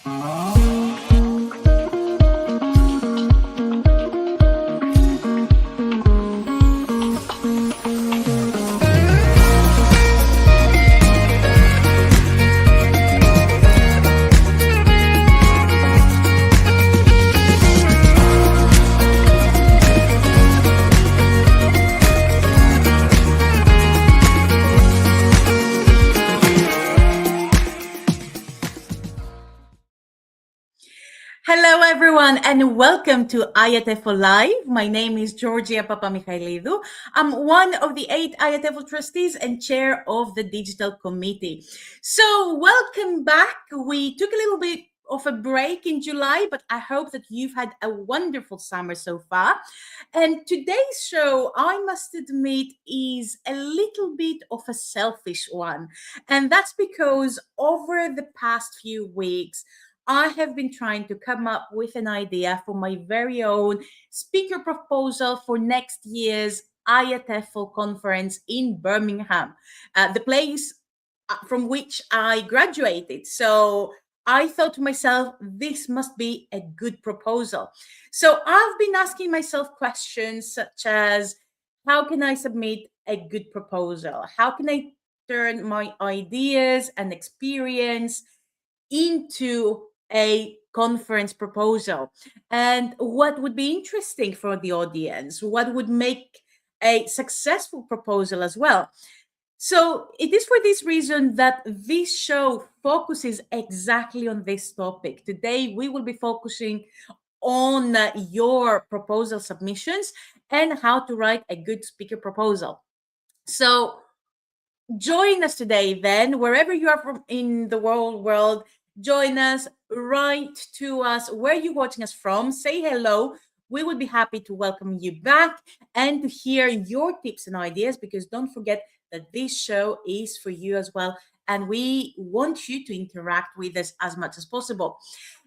Hello, everyone, and welcome to IATEFL Live. My name is Georgia Papamichailidou. I'm one of the 8 IATEFL trustees and chair of the digital committee. So welcome back. We took a little bit of a break in July, but I hope that you've had a wonderful summer so far. And today's show, I must admit, is a little bit of a selfish one. And that's because over the past few weeks, I have been trying to come up with an idea for my very own speaker proposal for next year's IATEFL conference in Birmingham, the place from which I graduated. So I thought to myself, this must be a good proposal. So I've been asking myself questions such as, how can I submit a good proposal? How can I turn my ideas and experience into a conference proposal? And what would be interesting for the audience? What would make a successful proposal as well? So it is for this reason that this show focuses exactly on this topic. Today, we will be focusing on your proposal submissions and how to write a good speaker proposal. So join us today then, wherever you are from in the world, join us, write to us where you're watching us from, say hello. We would be happy to welcome you back and to hear your tips and ideas, because don't forget that this show is for you as well. And we want you to interact with us as much as possible.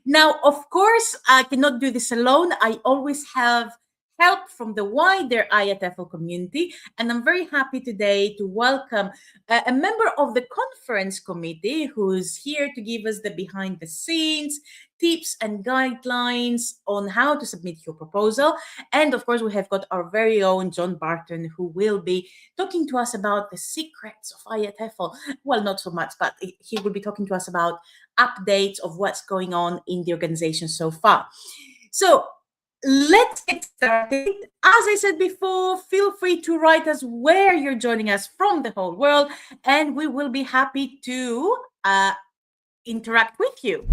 Now, of course, I cannot do this alone. I always have help from the wider IATEFL community. And I'm very happy today to welcome a member of the conference committee who's here to give us the behind the scenes tips and guidelines on how to submit your proposal. And of course, we have got our very own John Barton, who will be talking to us about the secrets of IATEFL. Well, not so much, but he will be talking to us about updates of what's going on in the organization so far. So let's get started. As I said before, feel free to write us where you're joining us from the whole world, and we will be happy to interact with you.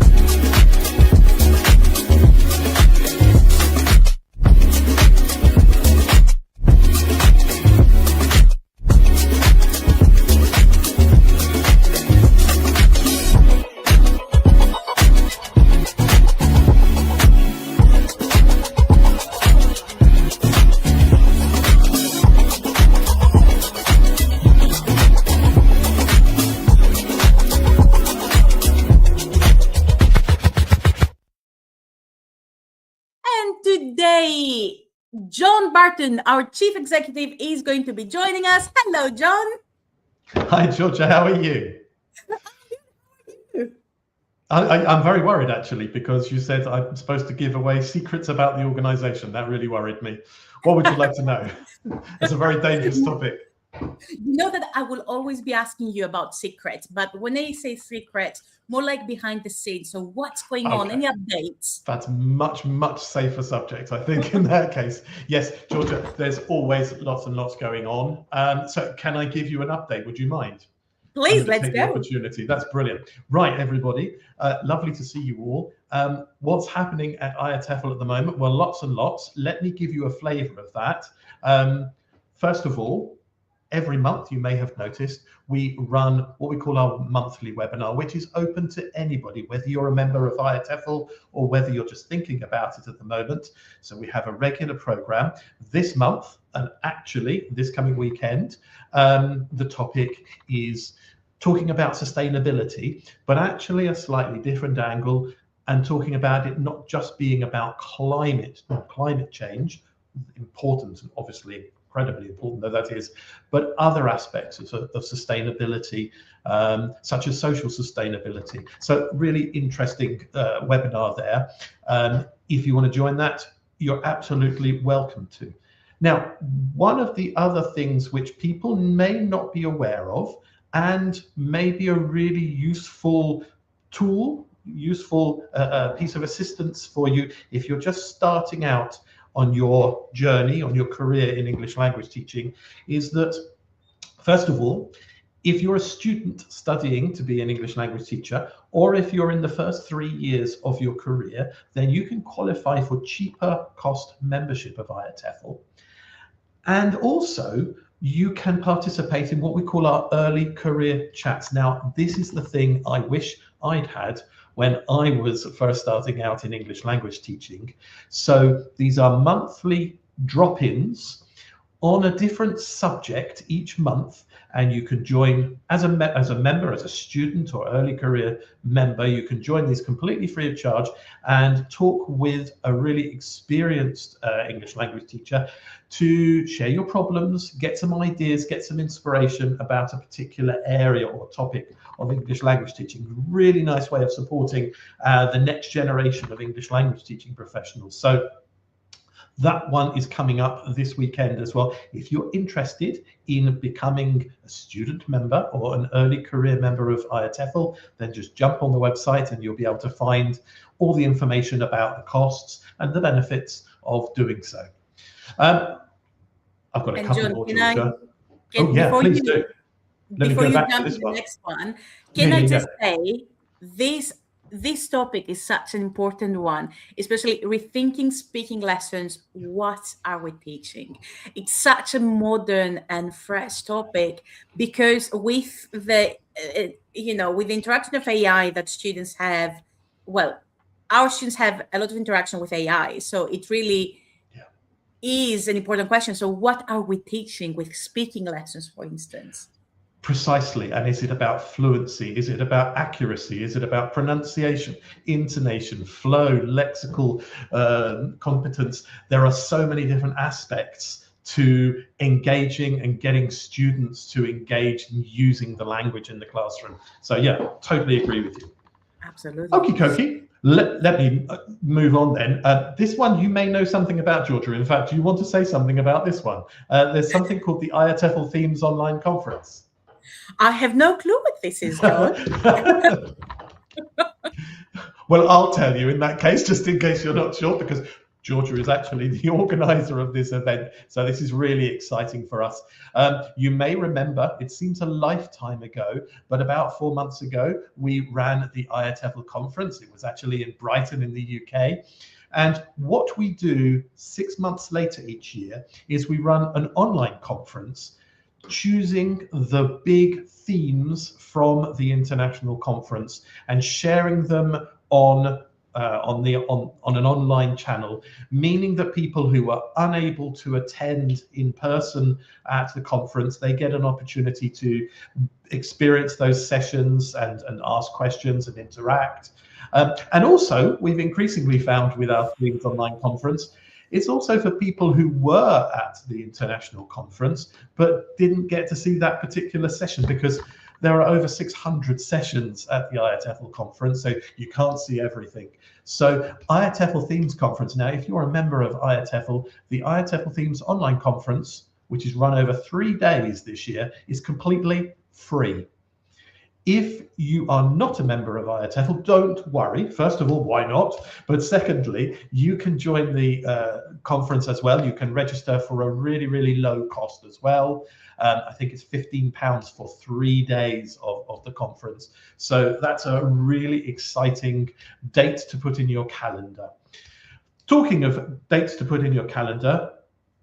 Today, John Barton, our chief executive, is going to be joining us. Hello, John. Hi, Georgia. How are you? I'm very worried, actually, because you said I'm supposed to give away secrets about the organization. That really worried me. What would you like to know? It's a very dangerous topic. You know that I will always be asking you about secrets, but when I say secrets, more like behind the scenes. So what's going on? Any updates? That's much safer subject, I think, in that case. Yes, Georgia, there's always lots and lots going on. So can I give you an update? Would you mind? Please, let's go. The opportunity. That's brilliant. Right, everybody. Lovely to see you all. What's happening at IATEFL at the moment? Well, lots and lots. Let me give you a flavor of that. First of all, every month, you may have noticed, we run what we call our monthly webinar, which is open to anybody, whether you're a member of IATEFL or whether you're just thinking about it at the moment. So we have a regular program this month, and actually this coming weekend, the topic is talking about sustainability, but actually a slightly different angle, and talking about it not just being about climate change, important and obviously incredibly important though that is, but other aspects of sustainability, such as social sustainability. So really interesting webinar there. If you want to join that, you're absolutely welcome to. Now, one of the other things which people may not be aware of, and may be a really useful tool, useful piece of assistance for you if you're just starting out on your journey, on your career in English language teaching, is that, first of all, if you're a student studying to be an English language teacher, or if you're in the first 3 years of your career, then you can qualify for cheaper cost membership of IATEFL. And also, you can participate in what we call our early career chats. Now, this is the thing I wish I'd had when I was first starting out in English language teaching. So these are monthly drop-ins on a different subject each month, and you can join as a member, as a student or early career member. You can join these completely free of charge and talk with a really experienced English language teacher to share your problems, get some ideas, get some inspiration about a particular area or topic of English language teaching. Really nice way of supporting the next generation of English language teaching professionals. So that one is coming up this weekend as well. If you're interested in becoming a student member or an early career member of IATEFL, then just jump on the website and you'll be able to find all the information about the costs and the benefits of doing so. I've got a couple John, more, Georgia. Please do. Before you jump to the next one, can I just say this topic is such an important one, especially rethinking speaking lessons. What are we teaching? It's such a modern and fresh topic because with the, with the interaction of AI that students have, well, our students have a lot of interaction with AI. So it really is an important question. So what are we teaching with speaking lessons, for instance? Precisely. And is it about fluency? Is it about accuracy? Is it about pronunciation, intonation, flow, lexical competence? There are so many different aspects to engaging and getting students to engage in using the language in the classroom. So yeah, totally agree with you. Absolutely. Okie dokie. Let me move on then. This one you may know something about, Georgia. In fact, you want to say something about this one. There's something called the IATEFL Themes Online Conference. I have no clue what this is, John. Well, I'll tell you in that case, just in case you're not sure, because Georgia is actually the organizer of this event. So this is really exciting for us. You may remember, it seems a lifetime ago, but about 4 months ago, we ran the IATEFL conference. It was actually in Brighton in the UK. And what we do 6 months later each year is we run an online conference choosing the big themes from the international conference and sharing them on an online channel, meaning that people who are unable to attend in person at the conference, they get an opportunity to experience those sessions and ask questions and interact. And also, we've increasingly found with our Themes Online conference, it's also for people who were at the international conference but didn't get to see that particular session, because there are over 600 sessions at the IATEFL conference, so you can't see everything. So IATEFL Themes Conference, now if you're a member of IATEFL, the IATEFL Themes Online Conference, which is run over 3 days this year, is completely free. If you are not a member of IATEFL, don't worry. First of all, why not? But secondly, you can join the conference as well. You can register for a really, really low cost as well. I think it's £15 for 3 days of the conference. So that's a really exciting date to put in your calendar. Talking of dates to put in your calendar,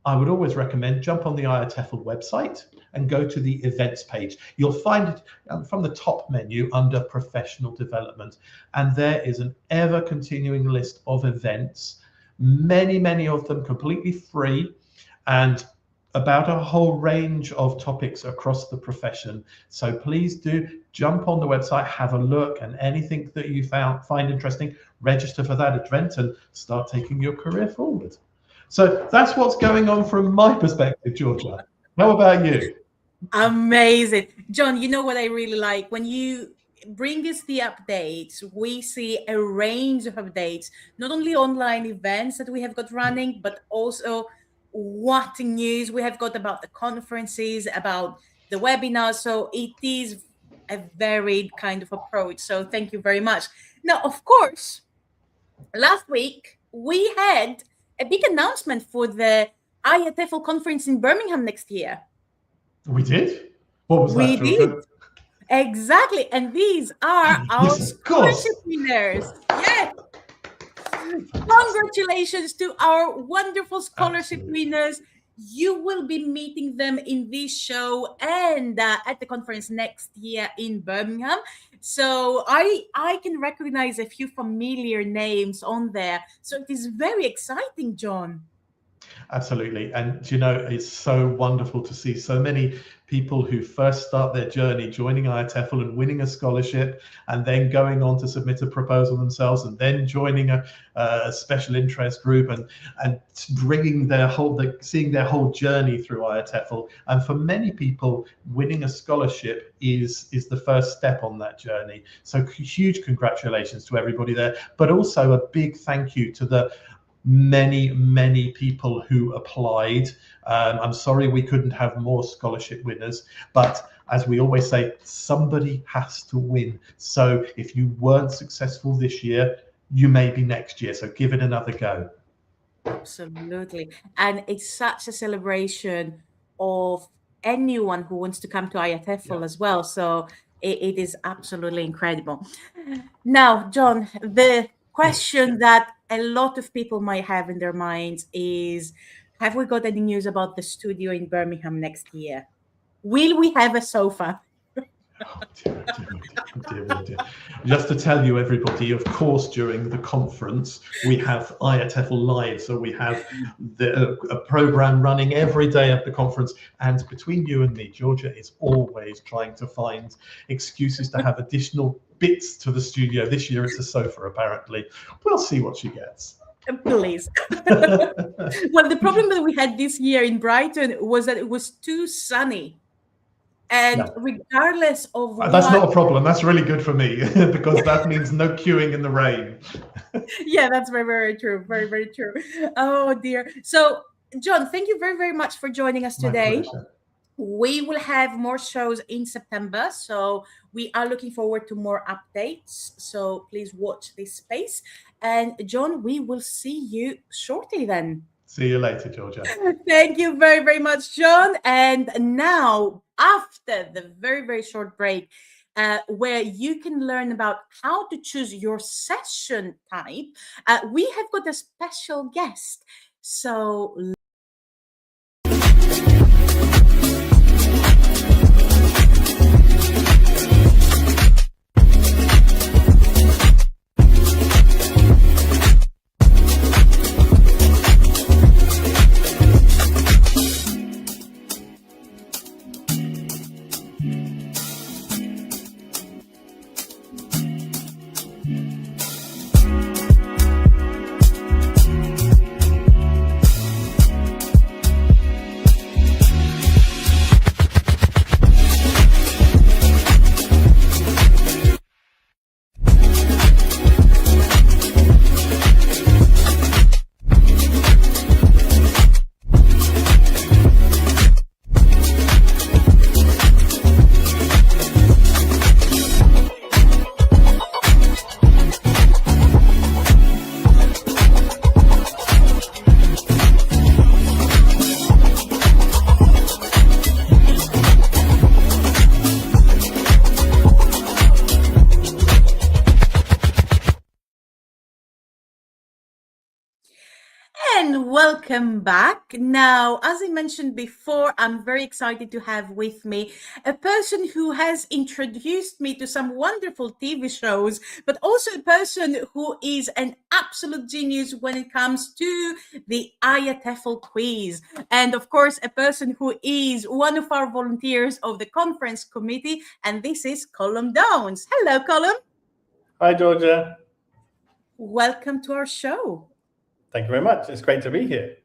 I would always recommend jump on the IATEFL website and go to the events page. You'll find it from the top menu under professional development. And there is an ever continuing list of events, many of them completely free and about a whole range of topics across the profession. So please do jump on the website, have a look, and anything that you find interesting, register for that event and start taking your career forward. So that's what's going on from my perspective, Georgia. How about you? Amazing. John, you know what I really like? When you bring us the updates, we see a range of updates, not only online events that we have got running, but also what news we have got about the conferences, about the webinars. So it is a varied kind of approach. So thank you very much. Now, of course, last week we had a big announcement for the IATEFL conference in Birmingham next year. We did? What was We that, Georgia? did. Exactly. And these are our Yes, of course. scholarship winners. Yes. Congratulations to our wonderful scholarship Absolutely. winners. You will be meeting them in this show and at the conference next year in Birmingham. So I can recognize a few familiar names on there. So it is very exciting, John. Absolutely. And, you know, it's so wonderful to see so many people who first start their journey joining IATEFL and winning a scholarship and then going on to submit a proposal themselves and then joining a special interest group and bringing seeing their whole journey through IATEFL. And for many people, winning a scholarship is the first step on that journey. So huge congratulations to everybody there, but also a big thank you to the many people who applied. I'm sorry we couldn't have more scholarship winners, but as we always say, somebody has to win. So if you weren't successful this year, you may be next year. So give it another go. Absolutely. And it's such a celebration of anyone who wants to come to IATEFL as well. So it is absolutely incredible. Now, John, the question that a lot of people might have in their minds is, have we got any news about the studio in Birmingham next year? Will we have a sofa? Oh, dear. Just to tell you, everybody, of course, during the conference, we have IATEFL Live. So we have a program running every day at the conference. And between you and me, Georgia is always trying to find excuses to have additional bits to the studio. This year, it's a sofa, apparently. We'll see what she gets. Please. Well, the problem that we had this year in Brighton was that it was too sunny. And regardless of that's not a problem. That's really good for me because that means no queuing in the rain. Yeah, that's very true. Very true. Oh dear. So, John, thank you very much for joining us today. My pleasure. We will have more shows in September, so we are looking forward to more updates. So please watch this space. And John, we will see you shortly then. See you later, Georgia. Thank you very much, John. And now, after the very short break, where you can learn about how to choose your session type, we have got a special guest. So welcome back. Now, as I mentioned before, I'm very excited to have with me a person who has introduced me to some wonderful TV shows, but also a person who is an absolute genius when it comes to the IATEFL quiz. And of course, a person who is one of our volunteers of the conference committee, and this is Colm Downs. Hello, Colm. Hi, Georgia. Welcome to our show. Thank you very much. It's great to be here.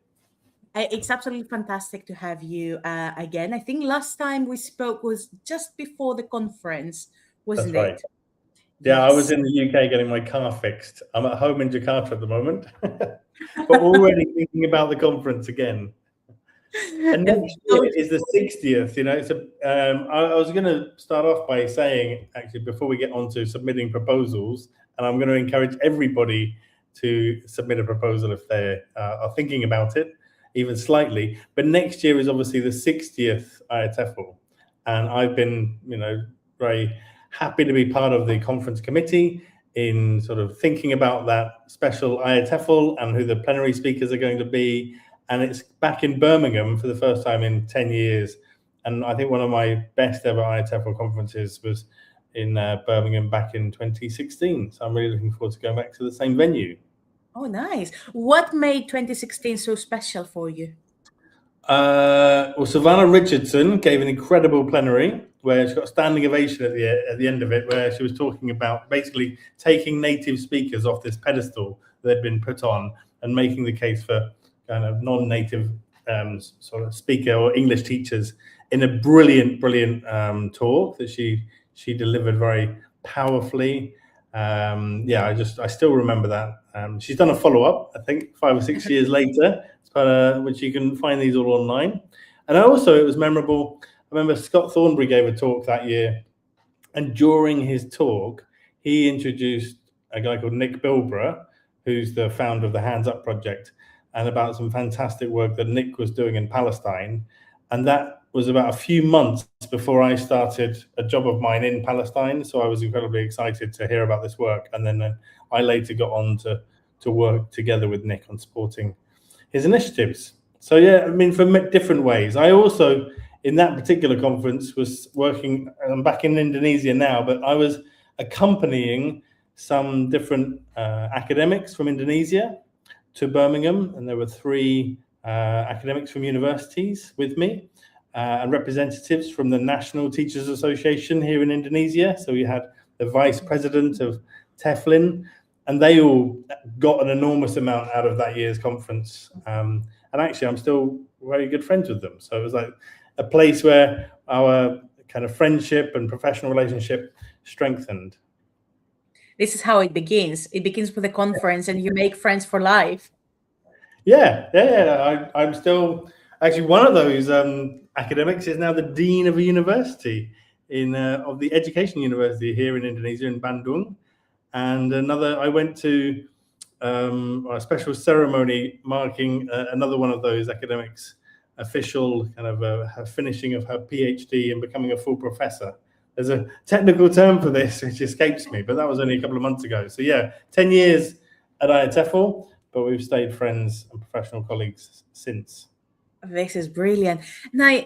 It's absolutely fantastic to have you again. I think last time we spoke was just before the conference, That's wasn't right. it? Yeah, I was Yes. in the UK getting my car fixed. I'm at home in Jakarta at the moment, but already thinking about the conference again. And next year is the 60th. You know, it's I was going to start off by saying, actually, before we get on to submitting proposals, and I'm going to encourage everybody to submit a proposal if they are thinking about it, even slightly. But next year is obviously the 60th IATEFL, and I've been, very happy to be part of the conference committee in sort of thinking about that special IATEFL and who the plenary speakers are going to be. And it's back in Birmingham for the first time in 10 years. And I think one of my best ever IATEFL conferences was in Birmingham back in 2016. So I'm really looking forward to going back to the same venue. Oh, nice. What made 2016 so special for you? Well, Savannah Richardson gave an incredible plenary where she got a standing ovation at the end of it, where she was talking about basically taking native speakers off this pedestal that had been put on and making the case for kind of non-native sort of speaker or English teachers in a brilliant talk that she delivered very powerfully. I still remember that. She's done a follow-up, I think 5 or 6 years later, which you can find these all online. And also it was memorable. I remember Scott Thornbury gave a talk that year, and during his talk, he introduced a guy called Nick Bilborough, who's the founder of the Hands Up Project, and about some fantastic work that Nick was doing in Palestine. And that was about a few months before I started a job of mine in Palestine. So I was incredibly excited to hear about this work. And then I later got on to work together with Nick on supporting his initiatives. So yeah, I mean, for different ways. I also, in that particular conference, was working, I'm back in Indonesia now, but I was accompanying some different academics from Indonesia to Birmingham, and there were 3 academics from universities with me, and representatives from the National Teachers Association here in Indonesia. So we had the vice president of TEFLIN, and they all got an enormous amount out of that year's conference. And actually, I'm still very good friends with them. So it was like a place where our kind of friendship and professional relationship strengthened. This is how it begins. It begins with a conference and you make friends for life. Yeah. I'm still actually one of those academics is now the dean of a university of the education university here in Indonesia in Bandung. And I went to a special ceremony marking another one of those academics' official kind of her finishing of her PhD and becoming a full professor. There's a technical term for this which escapes me, but that was only a couple of months ago. So yeah, 10 years at IATEFL, but we've stayed friends and professional colleagues since. This is brilliant. Now,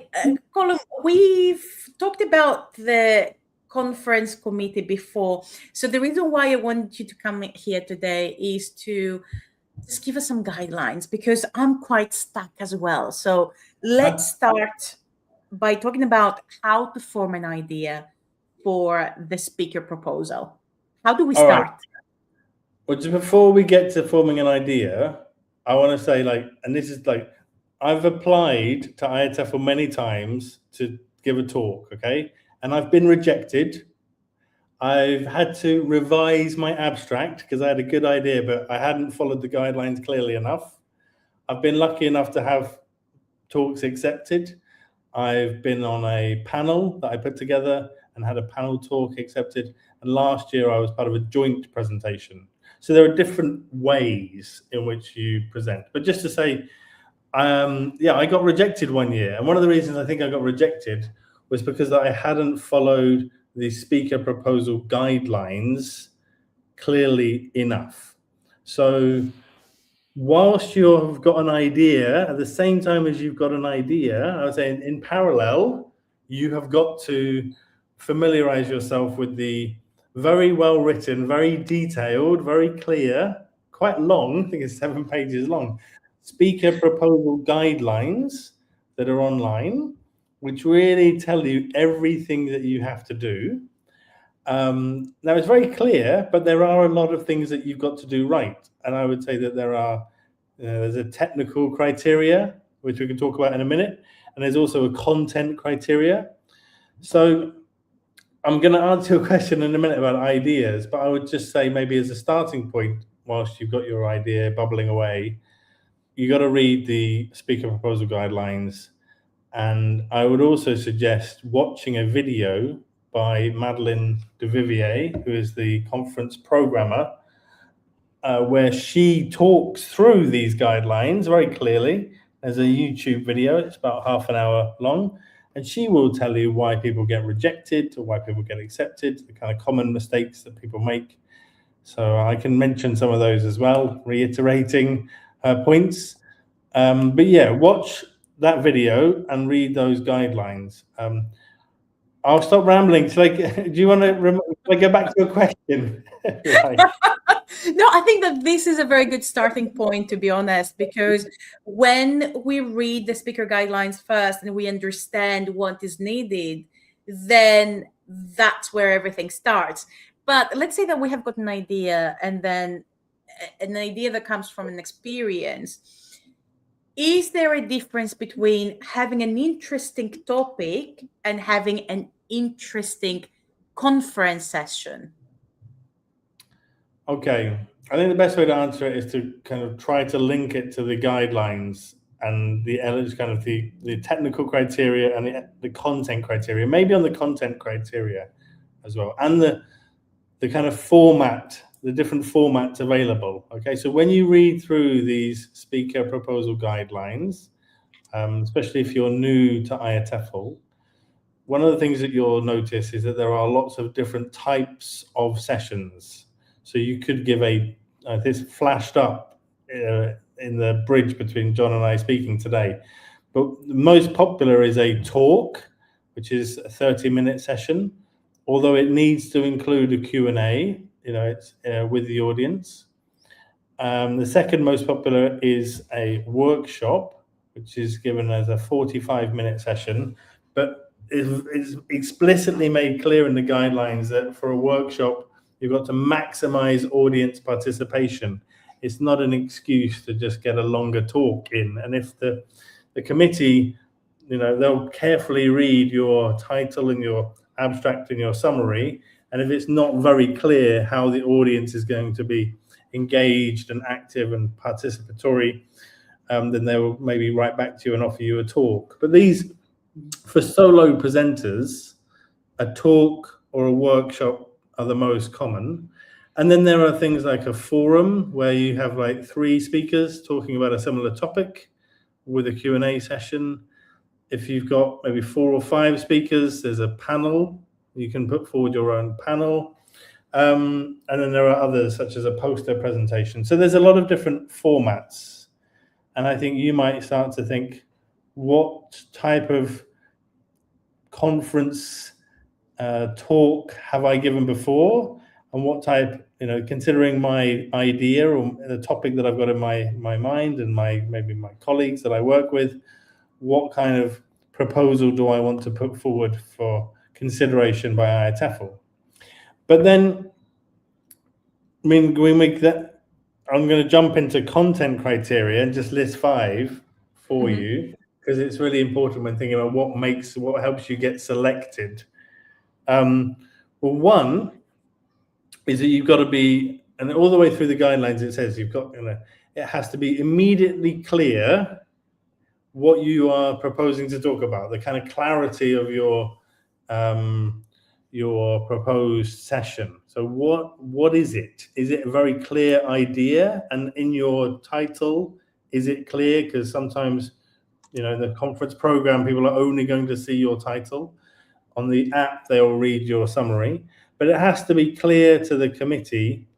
Colin, we've talked about the conference committee before. So the reason why I want you to come here today is to just give us some guidelines, because I'm quite stuck as well. So let's start by talking about how to form an idea for the speaker proposal. How do we start? Right. Well, just before we get to forming an idea, I want to say, and this is I've applied to IATEFL many times to give a talk, okay? And I've been rejected. I've had to revise my abstract because I had a good idea, but I hadn't followed the guidelines clearly enough. I've been lucky enough to have talks accepted. I've been on a panel that I put together and had a panel talk accepted. And last year I was part of a joint presentation. So there are different ways in which you present. But just to say, I got rejected one year. And one of the reasons I think I got rejected was because I hadn't followed the speaker proposal guidelines clearly enough. So whilst you've got an idea, at the same time as you've got an idea, I would say in parallel, you have got to familiarize yourself with the very well written, very detailed, very clear, quite long, I think it's 7 pages long, speaker proposal guidelines that are online, which really tell you everything that you have to do. Now it's very clear, but there are a lot of things that you've got to do right. And I would say that there's a technical criteria which we can talk about in a minute. And there's also a content criteria. So I'm going to answer your question in a minute about ideas, but I would just say maybe as a starting point, whilst you've got your idea bubbling away, you got to read the speaker proposal guidelines. And I would also suggest watching a video by Madeleine de Vivier, who is the conference programmer, where she talks through these guidelines very clearly. There's a YouTube video, it's about half an hour long, and she will tell you why people get rejected or why people get accepted, the kind of common mistakes that people make. So I can mention some of those as well, reiterating her points. But yeah, watch that video and read those guidelines. I'll stop rambling. Do you want to go back to your question? Right. No, I think that this is a very good starting point, to be honest, because when we read the speaker guidelines first and we understand what is needed, then that's where everything starts. But let's say that we have got an idea, and then an idea that comes from an experience. Is there a difference between having an interesting topic and having an interesting conference session? Okay, I think the best way to answer it is to kind of try to link it to the guidelines and the kind of the technical criteria and the content criteria, maybe on the content criteria as well, and the kind of format, the different formats available. Okay, so when you read through these speaker proposal guidelines, especially if you're new to IATEFL, one of the things that you'll notice is that there are lots of different types of sessions. So you could give this flashed up in the bridge between John and I speaking today. But the most popular is a talk, which is a 30-minute session, although it needs to include a Q&A, it's with the audience. The second most popular is a workshop, which is given as a 45-minute session, but it's explicitly made clear in the guidelines that for a workshop, you've got to maximize audience participation. It's not an excuse to just get a longer talk in. And if the committee, they'll carefully read your title and your abstract and your summary. And if it's not very clear how the audience is going to be engaged and active and participatory, then they will maybe write back to you and offer you a talk. But these, for solo presenters, a talk or a workshop are the most common. And then there are things like a forum where you have like 3 speakers talking about a similar topic with a Q&A session. If you've got maybe 4 or 5 speakers, there's a panel. You can put forward your own panel. And then there are others, such as a poster presentation. So there's a lot of different formats. And I think you might start to think, what type of conference talk have I given before, and what type, considering my idea or the topic that I've got in my mind and maybe my colleagues that I work with, what kind of proposal do I want to put forward for consideration by IATEFL? But then, we make that. I'm going to jump into content criteria and just list 5 for you, because it's really important when thinking about what helps you get selected. Well, one is that you've got to be, and all the way through the guidelines it says you've got, it has to be immediately clear what you are proposing to talk about, the kind of clarity of your proposed session. So what is it? Is it a very clear idea? And in your title, is it clear? Because sometimes, in the conference program, people are only going to see your title. On the app, they'll read your summary, but it has to be clear to the committee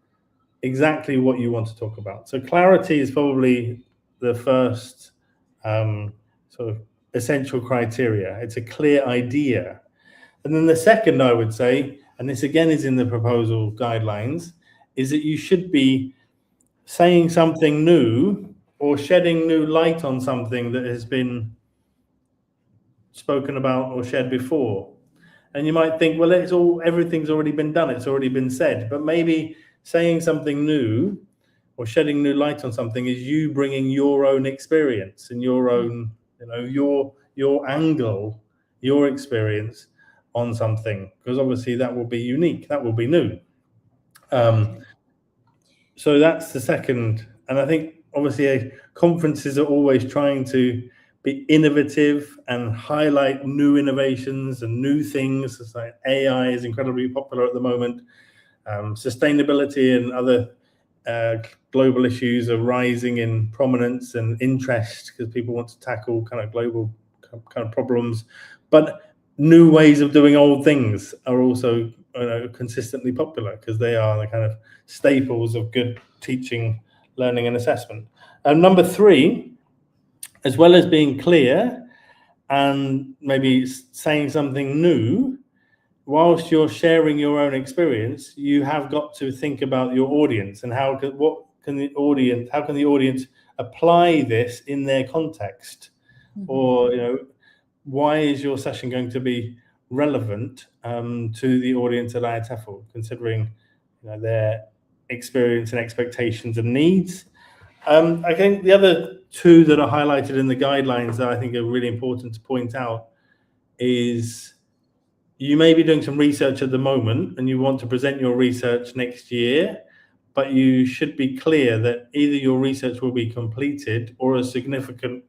exactly what you want to talk about. So clarity is probably the first sort of essential criteria. It's a clear idea. And then the second, I would say, and this again is in the proposal guidelines, is that you should be saying something new or shedding new light on something that has been spoken about or shared before. And you might think, well, everything's already been done, it's already been said. But maybe saying something new or shedding new light on something is you bringing your own experience and your own, your angle, your experience on something, because obviously that will be unique, that will be new. So that's the second. And I think obviously conferences are always trying to be innovative and highlight new innovations and new things. It's like AI is incredibly popular at the moment. Sustainability and other global issues are rising in prominence and interest because people want to tackle kind of global kind of problems. But new ways of doing old things are also consistently popular because they are the kind of staples of good teaching, learning and assessment. And number 3, as well as being clear and maybe saying something new, whilst you're sharing your own experience, you have got to think about your audience and how can the audience apply this in their context, or why is your session going to be relevant to the audience at IATEFL, considering their experience and expectations and needs. I think the other 2 that are highlighted in the guidelines that I think are really important to point out is you may be doing some research at the moment and you want to present your research next year, but you should be clear that either your research will be completed or a significant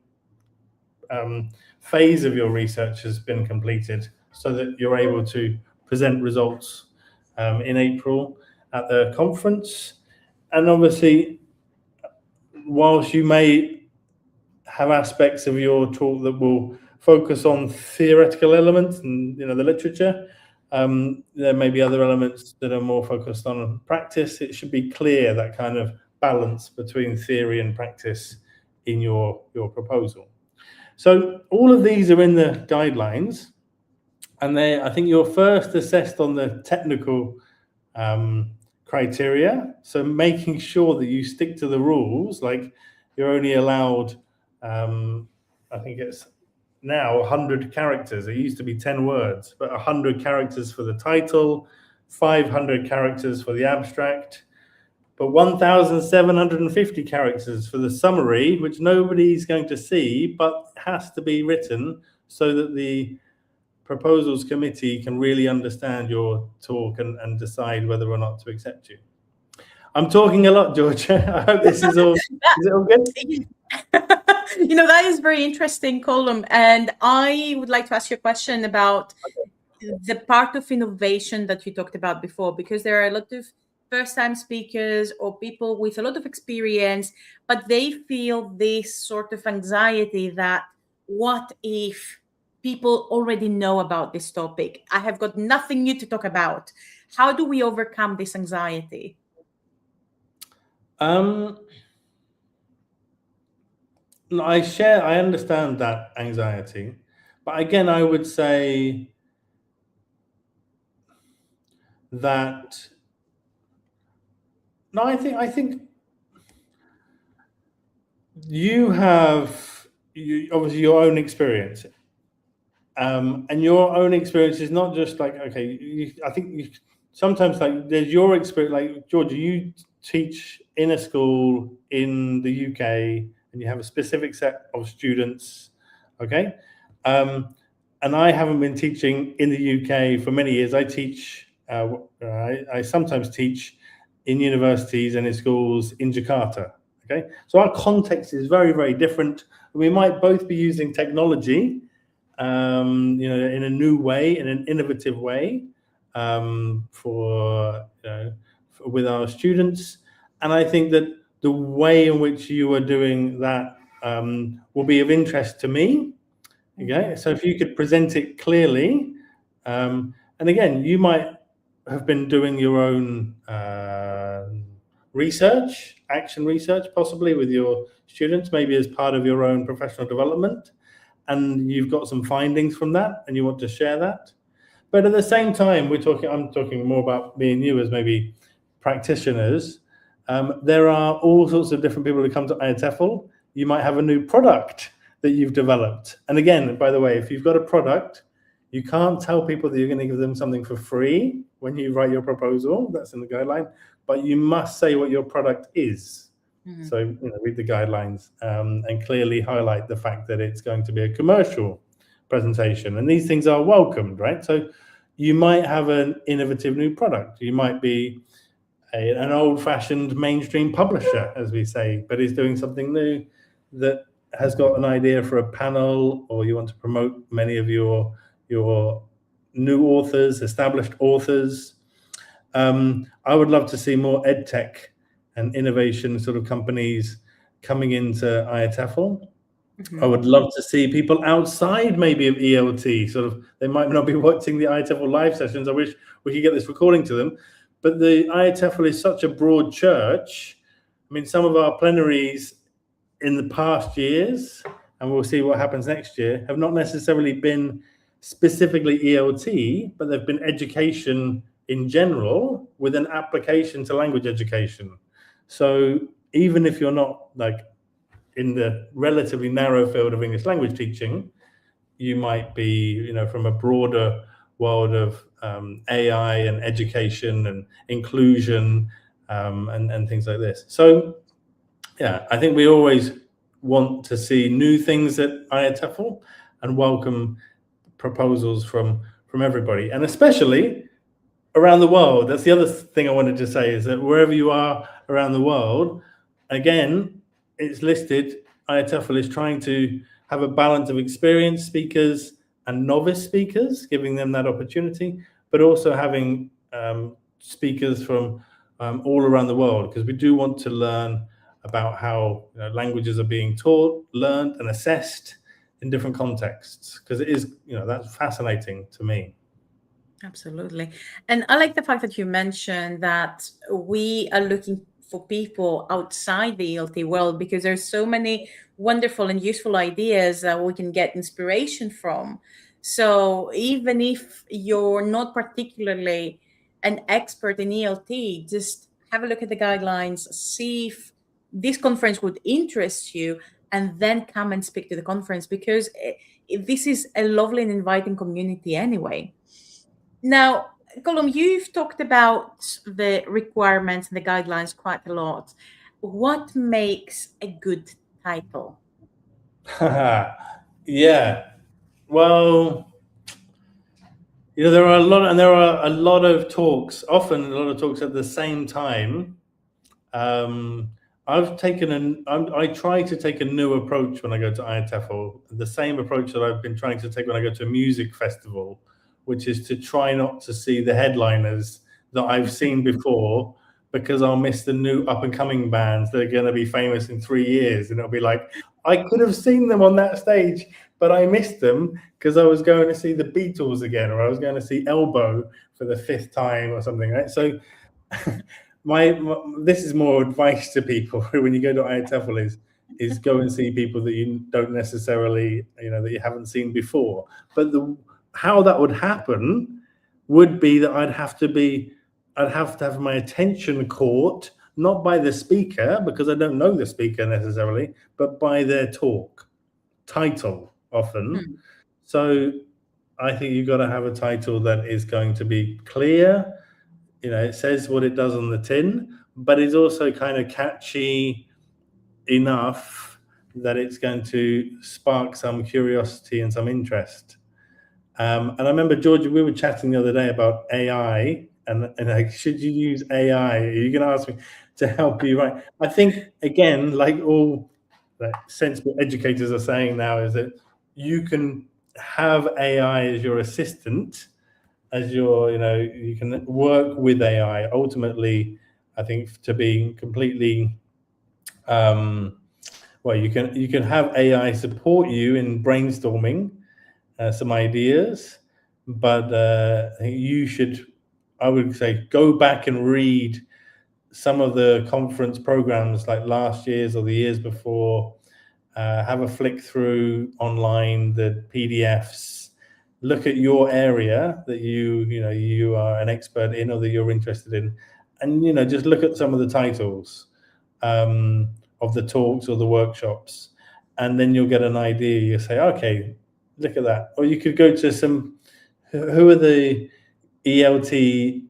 phase of your research has been completed, so that you're able to present results in April at the conference. And obviously, whilst you may have aspects of your talk that will focus on theoretical elements and the literature, there may be other elements that are more focused on practice. It should be clear, that kind of balance between theory and practice in your proposal. So all of these are in the guidelines, and I think you're first assessed on the technical criteria. So making sure that you stick to the rules, like you're only allowed, I think it's now 100 characters. It used to be 10 words, but 100 characters for the title, 500 characters for the abstract, but 1,750 characters for the summary, which nobody's going to see, but has to be written so that the proposals committee can really understand your talk and decide whether or not to accept you. I'm talking a lot, Georgia. I hope this is all, is it all good? That is very interesting, Colum. And I would like to ask you a question about the part of innovation that you talked about before, because there are a lot of first-time speakers or people with a lot of experience, but they feel this sort of anxiety that what if people already know about this topic? I have got nothing new to talk about. How do we overcome this anxiety? I understand that anxiety, but again, I would say that I think you have obviously your own experience, and your own experience is not just like, okay, I think sometimes like there's your experience, like Georgia, you teach in a school in the UK and you have a specific set of students, okay? And I haven't been teaching in the UK for many years. I teach, I sometimes teach in universities and in schools in Jakarta, okay? So our context is very, very different. We might both be using technology, in a new way, in an innovative way, with our students. And I think that the way in which you are doing that will be of interest to me. Okay, so if you could present it clearly, and again, you might have been doing your own research, action research, possibly with your students, maybe as part of your own professional development, and you've got some findings from that and you want to share that. But at the same time, I'm talking more about me and you as maybe practitioners. There are all sorts of different people who come to IATEFL. You might have a new product that you've developed. And again, by the way, if you've got a product, you can't tell people that you're going to give them something for free when you write your proposal. That's in the guideline. But you must say what your product is. So, read the guidelines and clearly highlight the fact that it's going to be a commercial presentation. And these things are welcomed, right? So you might have an innovative new product. You might be an old-fashioned mainstream publisher, as we say, but is doing something new that has got an idea for a panel, or you want to promote many of your new authors, established authors. I would love to see more edtech and innovation sort of companies coming into IATEFL. I would love to see people outside maybe of ELT, sort of, they might not be watching the IATEFL live sessions. I wish we could get this recording to them, but the IATEFL is such a broad church. I mean, some of our plenaries in the past years, and we'll see what happens next year, have not necessarily been specifically ELT, but they've been education in general with an application to language education. So even if you're not like in the relatively narrow field of English language teaching, you might be, from a broader world of AI and education and inclusion and things like this. So yeah, I think we always want to see new things at IATEFL and welcome proposals from everybody, and especially around the world. That's the other thing I wanted to say, is that wherever you are around the world, again, it's listed, IATEFL is trying to have a balance of experienced speakers and novice speakers, giving them that opportunity, but also having speakers from all around the world, because we do want to learn about how languages are being taught, learned, and assessed in different contexts, because it is, that's fascinating to me. Absolutely. And I like the fact that you mentioned that we are looking for people outside the ELT world, because there's so many wonderful and useful ideas that we can get inspiration from. So even if you're not particularly an expert in ELT, just have a look at the guidelines, see if this conference would interest you, and then come and speak to the conference, because this is a lovely and inviting community anyway. Now, Colum, you've talked about the requirements and the guidelines quite a lot. What makes a good title? Yeah. Well, there are a lot of talks, often a lot of talks at the same time. I try to take a new approach when I go to IATEFL, the same approach that I've been trying to take when I go to a music festival, which is to try not to see the headliners that I've seen before, because I'll miss the new up-and-coming bands that are going to be famous in 3 years. And it'll be like, I could have seen them on that stage, but I missed them because I was going to see the Beatles again, or I was going to see Elbow for the 5th time or something, right? So this is more advice to people when you go to IATEFL is go and see people that you don't necessarily, that you haven't seen before. But how that would happen would be that I'd have to have my attention caught, not by the speaker, because I don't know the speaker necessarily, but by their talk title often. So I think you've got to have a title that is going to be clear. It says what it does on the tin, but it's also kind of catchy enough that it's going to spark some curiosity and some interest. And I remember, George, we were chatting the other day about AI, and like, should you use AI? Are you going to ask me to help you write? I think, again, like all sensible educators are saying now, is that you can have AI as your assistant, as you can work with AI. Ultimately, I think to be completely, you can have AI support you in brainstorming some ideas, but I would say, go back and read some of the conference programs like last year's or the years before. Have a flick through online the PDFs. Look at your area that you are an expert in, or that you're interested in, and just look at some of the titles of the talks or the workshops, and then you'll get an idea. You say, okay, look at that. Or you could go to who are the ELT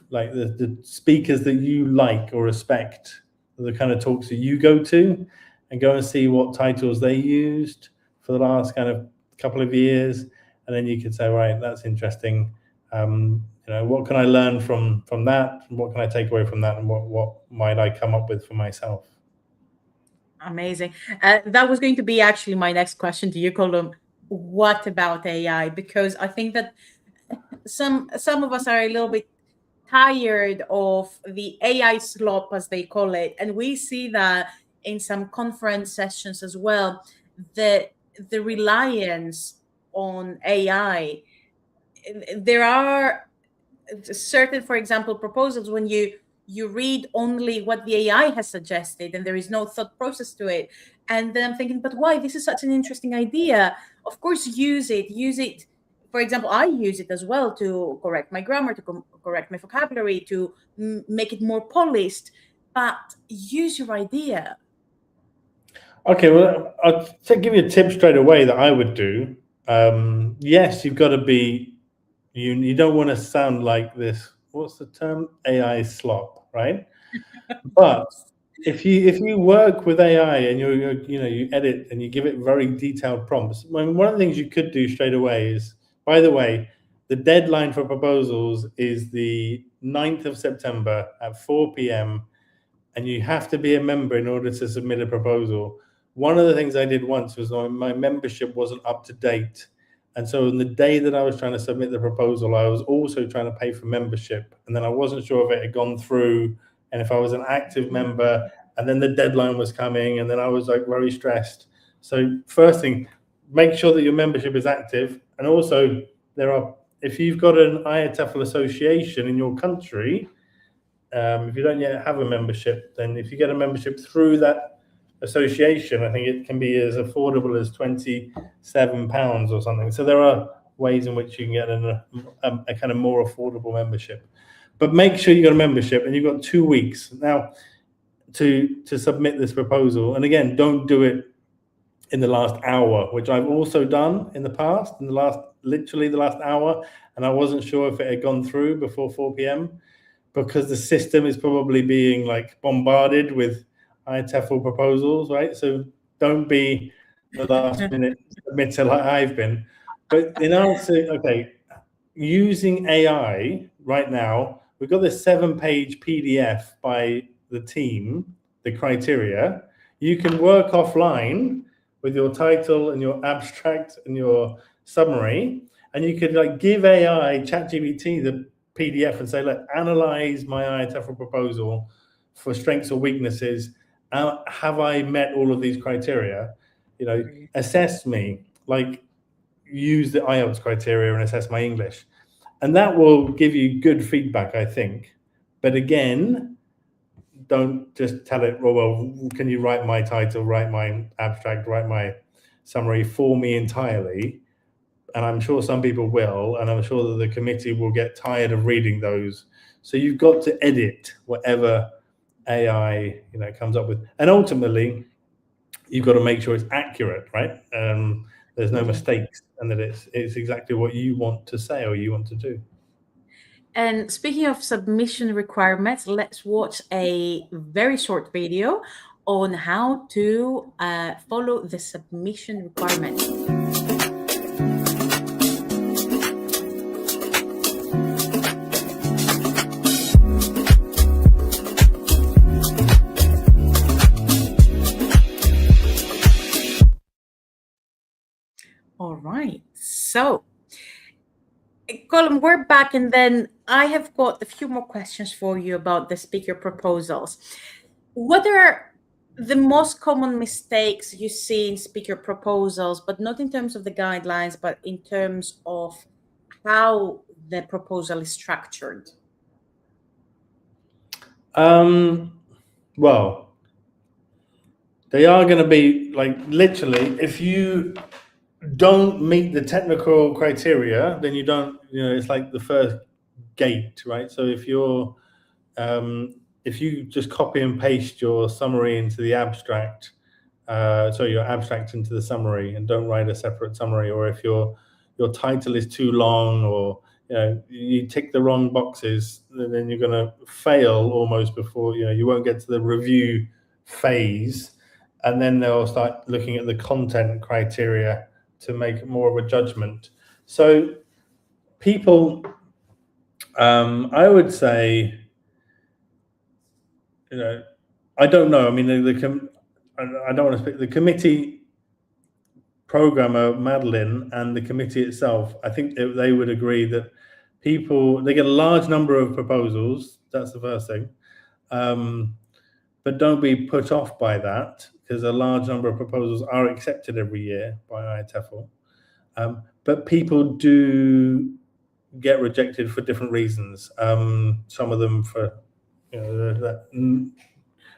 like the speakers that you like or respect, the kind of talks that you go to, and go and see what titles they used for the last kind of couple of years, and then you could say, right, that's interesting. What can I learn from that? What can I take away from that? And what might I come up with for myself? Amazing. That was going to be actually my next question to you, Colum. What about AI? Because I think that some of us are a little bit tired of the AI slop, as they call it, and we see that in some conference sessions as well. The reliance on AI. There are certain, for example, proposals when you read only what the AI has suggested and there is no thought process to it. And then I'm thinking, but why? This is such an interesting idea. Of course, use it. For example, I use it as well to correct my grammar, to correct my vocabulary, to make it more polished. But use your idea. Okay, well, I'll give you a tip straight away that I would do. Yes, you've got to be, you don't want to sound like this, what's the term? AI slop, right? But if you work with AI and you edit and you give it very detailed prompts, one of the things you could do straight away is, by the way, the deadline for proposals is the 9th of September at 4 p.m. and you have to be a member in order to submit a proposal. One of the things I did once was my membership wasn't up to date. And so on the day that I was trying to submit the proposal, I was also trying to pay for membership. And then I wasn't sure if it had gone through and if I was an active member, and then the deadline was coming, and then I was like very stressed. So first thing, make sure that your membership is active. And also if you've got an IATEFL association in your country, if you don't yet have a membership, then if you get a membership through that association, I think it can be as affordable as £27 or something. So there are ways in which you can get a kind of more affordable membership. But make sure you've got a membership, and you've got 2 weeks now to submit this proposal. And again, don't do it in the last hour, which I've also done in the past, literally the last hour, and I wasn't sure if it had gone through before 4 p.m. because the system is probably being like bombarded with IATEFL proposals, right? So don't be the last minute submitter like I've been. But in answer, okay, using AI right now, we've got this 7-page PDF by the team, the criteria. You can work offline with your title and your abstract and your summary, and you could like give AI, ChatGPT, the PDF and say, look, analyze my IATEFL proposal for strengths or weaknesses. Have I met all of these criteria? Assess me, like use the IELTS criteria and assess my English. And that will give you good feedback, I think. But again, don't just tell it, well, can you write my title, write my abstract, write my summary for me entirely? And I'm sure some people will, and I'm sure that the committee will get tired of reading those. So you've got to edit whatever AI comes up with, and ultimately you've got to make sure it's accurate, right? There's no mistakes, and that it's exactly what you want to say or you want to do. And speaking of submission requirements, let's watch a very short video on how to follow the submission requirements. All right, so Colin, we're back, and then I have got a few more questions for you about the speaker proposals. What are the most common mistakes you see in speaker proposals, but not in terms of the guidelines, but in terms of how the proposal is structured? Well, they are going to be like literally, if you don't meet the technical criteria, then you don't, it's like the first gate, right? So if you just copy and paste your summary into the abstract, your abstract into the summary, and don't write a separate summary, or if your title is too long, or you tick the wrong boxes, then you're going to fail almost before, you won't get to the review phase. And then they'll start looking at the content criteria to make more of a judgment. So people, I would say, I don't know. I mean, I don't want to speak. The committee programmer, Madeline, and the committee itself, I think they would agree that they get a large number of proposals. That's the first thing. But don't be put off by that, because a large number of proposals are accepted every year by IATEFL. But people do get rejected for different reasons. Some of them for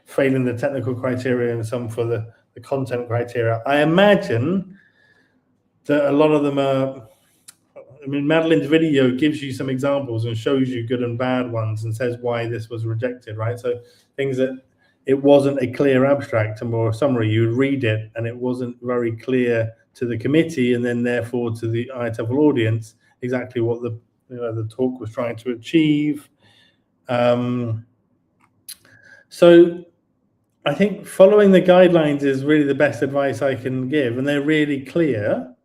failing the technical criteria, and some for the content criteria. I imagine that a lot of them are. I mean, Madeline's video gives you some examples and shows you good and bad ones and says why this was rejected, right? So things that it wasn't a clear abstract and more a summary. You read it and it wasn't very clear to the committee, and then therefore to the IATEFL audience exactly what the talk was trying to achieve. So I think following the guidelines is really the best advice I can give, and they're really clear.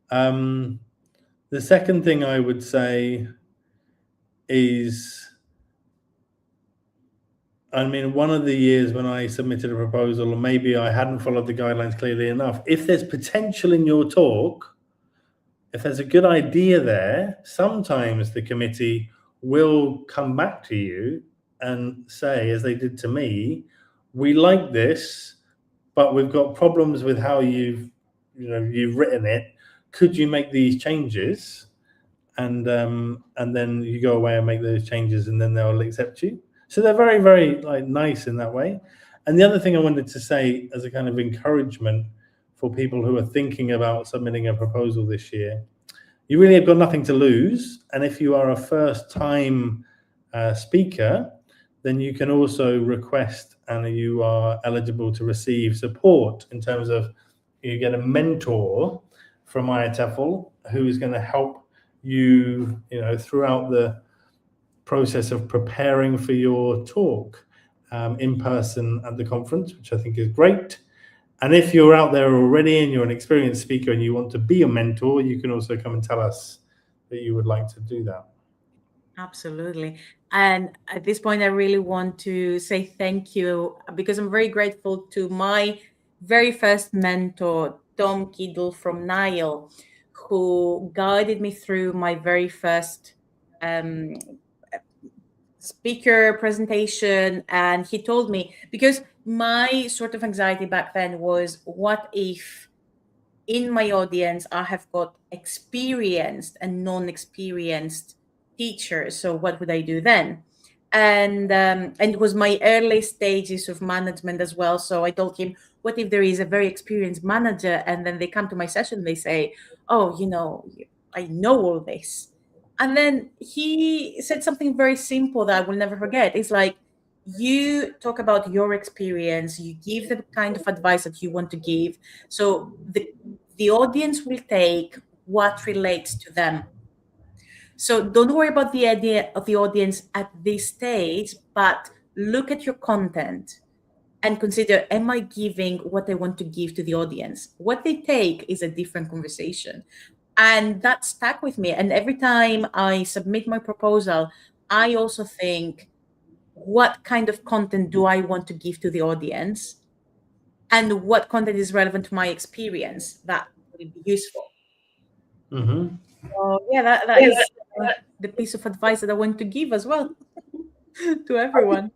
The second thing I would say is, I mean, one of the years when I submitted a proposal, and maybe I hadn't followed the guidelines clearly enough, if there's potential in your talk, if there's a good idea there, sometimes the committee will come back to you and say, as they did to me, we like this, but we've got problems with how you've written it. Could you make these changes? And then you go away and make those changes, and then they'll accept you. So they're very, very nice in that way. And the other thing I wanted to say as a kind of encouragement for people who are thinking about submitting a proposal this year, you really have got nothing to lose. And if you are a first-time speaker, then you can also request, and you are eligible to receive support in terms of you get a mentor from IATEFL who is going to help you, throughout the process of preparing for your talk in person at the conference, which I think is great. And if you're out there already and you're an experienced speaker and you want to be a mentor, you can also come and tell us that you would like to do that. Absolutely. And at this point, I really want to say thank you, because I'm very grateful to my very first mentor, Tom Kiddle from Nile, who guided me through my very first speaker presentation. And he told me, because my sort of anxiety back then was, what if in my audience I have got experienced and non-experienced teachers? So what would I do then? And it was my early stages of management as well. So I told him, what if there is a very experienced manager and then they come to my session and they say, oh, I know all this. And then he said something very simple that I will never forget. It's like, you talk about your experience, you give the kind of advice that you want to give. So the audience will take what relates to them. So don't worry about the idea of the audience at this stage, but look at your content and consider, am I giving what I want to give to the audience? What they take is a different conversation. And that stuck with me. And every time I submit my proposal, I also think, what kind of content do I want to give to the audience? And what content is relevant to my experience that will be useful? Mm-hmm. So yeah, that is the piece of advice that I want to give as well to everyone.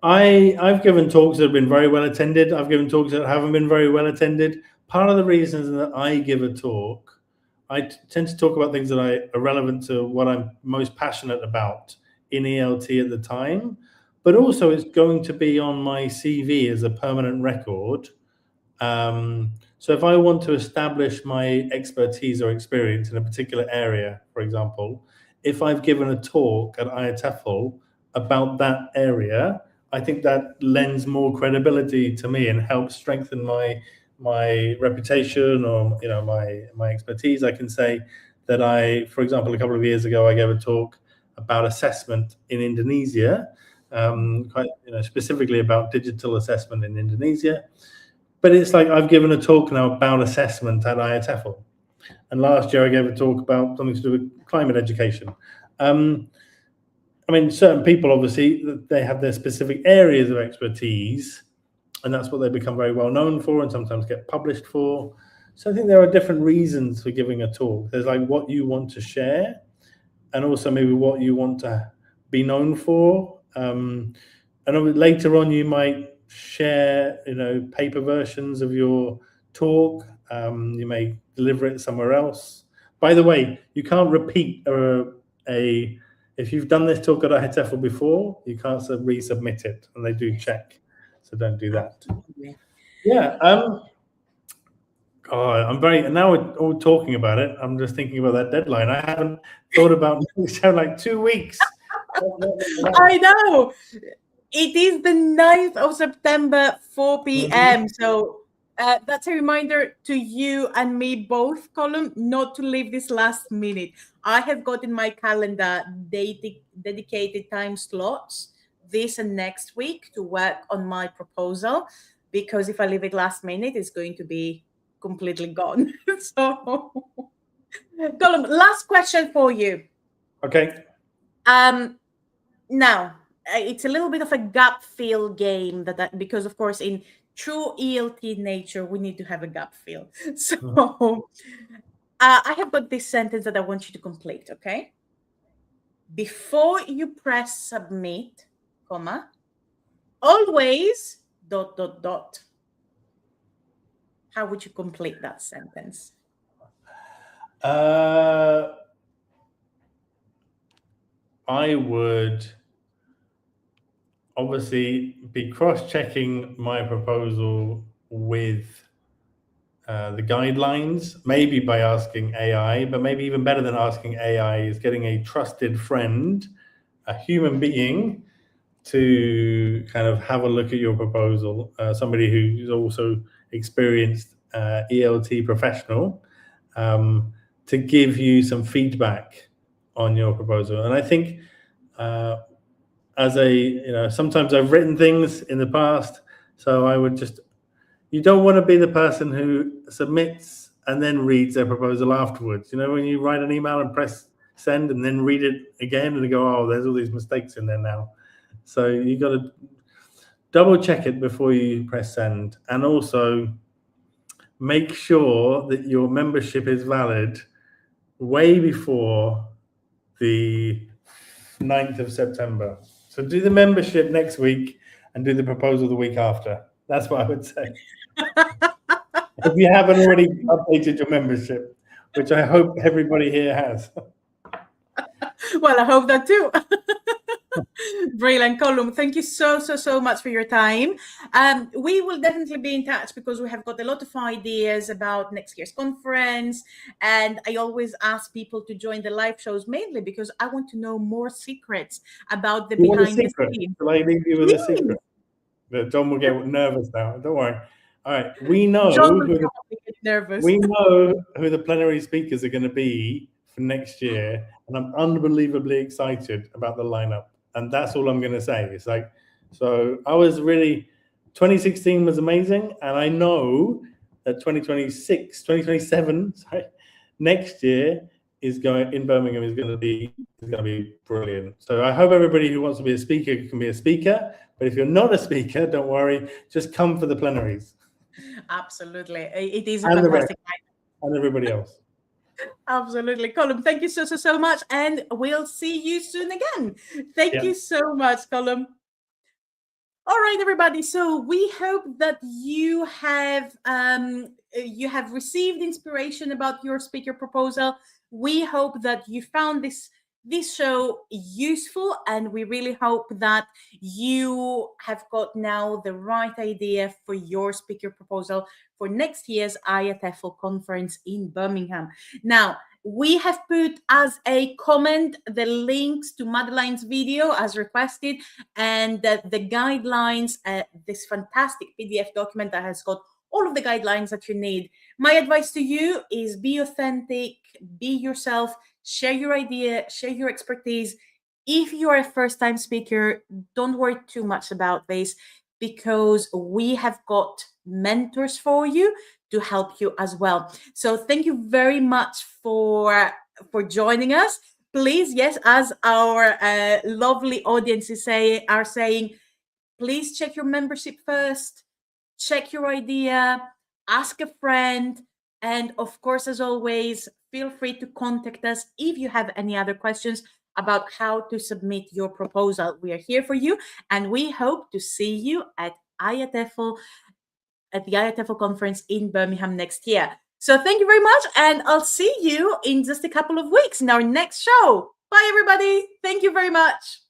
I've given talks that have been very well attended. I've given talks that haven't been very well attended. Part of the reasons that I give a talk, I tend to talk about things that are relevant to what I'm most passionate about in ELT at the time, but also it's going to be on my CV as a permanent record. So if I want to establish my expertise or experience in a particular area, for example, if I've given a talk at IATEFL about that area, I think that lends more credibility to me and helps strengthen my reputation or my expertise. I can say that for example, a couple of years ago, I gave a talk about assessment in Indonesia, quite specifically about digital assessment in Indonesia. But it's like I've given a talk now about assessment at IATEFL. And last year I gave a talk about something to do with climate education. I mean, certain people, obviously, they have their specific areas of expertise, and that's what they become very well known for and sometimes get published for. So I think there are different reasons for giving a talk. There's like what you want to share, and also maybe what you want to be known for. And later on, you might share, paper versions of your talk. You may deliver it somewhere else. By the way, you can't repeat if you've done this talk at IATEFL before, you can't resubmit it, and they do check. So don't do that. Yeah. I'm now we're all talking about it. I'm just thinking about that deadline. I haven't thought about it like 2 weeks. I know. It is the 9th of September, 4 p.m. So that's a reminder to you and me both, Colum, not to leave this last minute. I have got in my calendar dedicated time slots this and next week to work on my proposal, because if I leave it last minute, it's going to be completely gone. So, Colum, last question for you. Okay. Now, it's a little bit of a gut feel game because, of course, in true ELT nature, we need to have a gut feel. So I have got this sentence that I want you to complete, okay? Before you press submit, comma, always ... How would you complete that sentence? I would obviously be cross-checking my proposal with the guidelines, maybe by asking AI, but maybe even better than asking AI is getting a trusted friend, a human being, to kind of have a look at your proposal, somebody who's also experienced ELT professional, to give you some feedback on your proposal. And I think sometimes I've written things in the past, so I would you don't want to be the person who submits and then reads their proposal afterwards. When you write an email and press send and then read it again and go, oh, there's all these mistakes in there now. So you got to double check it before you press send, and also make sure that your membership is valid way before the 9th of September. So do the membership next week and do the proposal the week after. That's what I would say. If you haven't already updated your membership, which I hope everybody here has. Well, I hope that too. Brilliant, Colum. Thank you so much for your time. We will definitely be in touch because we have got a lot of ideas about next year's conference. And I always ask people to join the live shows mainly because I want to know more secrets about the behind the scenes. Shall I leave you with a secret? John will get nervous now. Don't worry. All right. We know who the plenary speakers are going to be for next year. And I'm unbelievably excited about the lineup. And that's all I'm going to say. It's like, so I was really, 2016 was amazing. And I know that 2027, next year in Birmingham is going to be brilliant. So I hope everybody who wants to be a speaker can be a speaker. But if you're not a speaker, don't worry. Just come for the plenaries. Absolutely. It is a fantastic night. And everybody else. Absolutely. Colum, thank you so much. And we'll see you soon again. Thank you so much, Colum. All right, everybody. So we hope that you have received inspiration about your speaker proposal. We hope that you found this show useful, and we really hope that you have got now the right idea for your speaker proposal for next year's IATEFL conference in Birmingham. Now, we have put as a comment the links to Madeline's video as requested, and the guidelines, this fantastic PDF document that has got all of the guidelines that you need. My advice to you is be authentic, be yourself, share your idea, share your expertise. If you are a first-time speaker, don't worry too much about this, because we have got mentors for you to help you as well. So thank you very much for joining us. Please, yes, as our lovely audience are saying, please check your membership first, check your idea, ask a friend, and of course, as always, feel free to contact us if you have any other questions about how to submit your proposal. We are here for you, and we hope to see you at IATEFL, at the IATEFL conference in Birmingham next year. So thank you very much, and I'll see you in just a couple of weeks in our next show. Bye, everybody. Thank you very much.